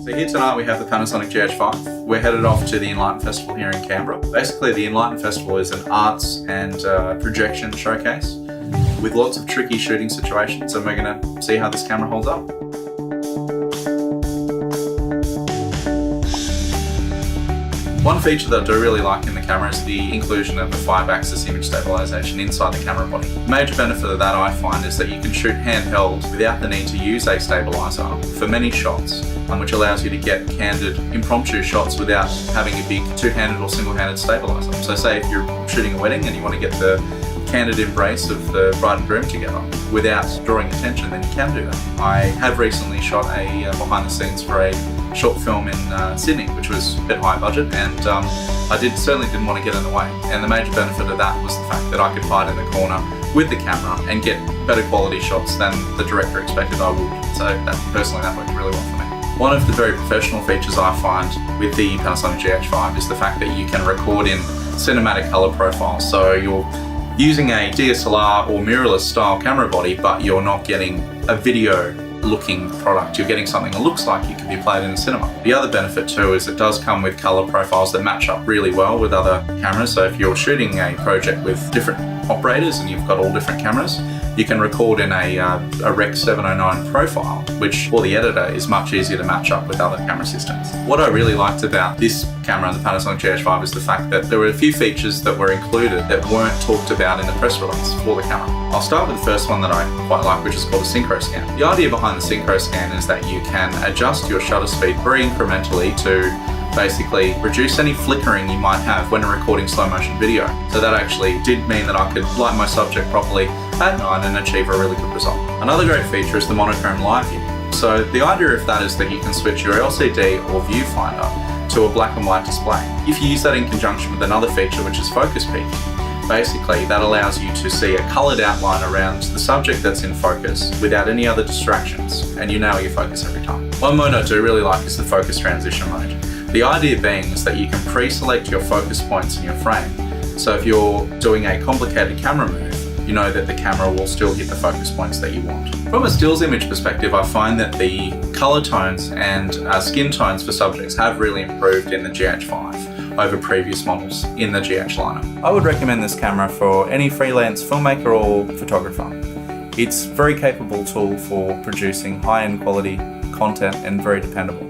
So here tonight we have the Panasonic GH5. We're headed off to the Enlighten Festival here in Canberra. Basically the Enlighten Festival is an arts and projection showcase with lots of tricky shooting situations, and we're going to see how this camera holds up. One feature that I do really like in the camera is the inclusion of the 5-axis image stabilisation inside the camera body. The major benefit of that I find is that you can shoot handheld without the need to use a stabiliser for many shots, which allows you to get candid, impromptu shots without having a big two-handed or single-handed stabiliser. So say if you're shooting a wedding and you want to get the candid embrace of the bride and groom together without drawing attention, then you can do that. I have recently shot a behind the scenes for a short film in Sydney, which was a bit high budget, and I certainly didn't want to get in the way. And the major benefit of that was the fact that I could hide in the corner with the camera and get better quality shots than the director expected I would. So personally that worked really well for me. One of the very professional features I find with the Panasonic GH5 is the fact that you can record in cinematic color profiles. So you're using a DSLR or mirrorless style camera body, but you're not getting a video looking product. You're getting something that looks like it could be played in a cinema. The other benefit too is it does come with color profiles that match up really well with other cameras. So if you're shooting a project with different operators and you've got all different cameras, you can record in a Rec 709 profile, which for the editor is much easier to match up with other camera systems. What I really liked about this camera and the Panasonic GH5 is the fact that there were a few features that were included that weren't talked about in the press release for the camera. I'll start with the first one that I quite like, which is called a Synchro scan. The idea behind the Synchro scan is that you can adjust your shutter speed very incrementally to basically reduce any flickering you might have when recording slow motion video. So that actually did mean that I could light my subject properly at night and achieve a really good result. Another great feature is the monochrome live view. So the idea of that is that you can switch your LCD or viewfinder to a black and white display. If you use that in conjunction with another feature, which is focus peaking, basically that allows you to see a coloured outline around the subject that's in focus without any other distractions, and you nail your focus every time. One mode I do really like is the focus transition mode. The idea being is that you can pre-select your focus points in your frame. So if you're doing a complicated camera move, you know that the camera will still hit the focus points that you want. From a stills image perspective, I find that the color tones and skin tones for subjects have really improved in the GH5 over previous models in the GH lineup. I would recommend this camera for any freelance filmmaker or photographer. It's a very capable tool for producing high-end quality content and very dependable.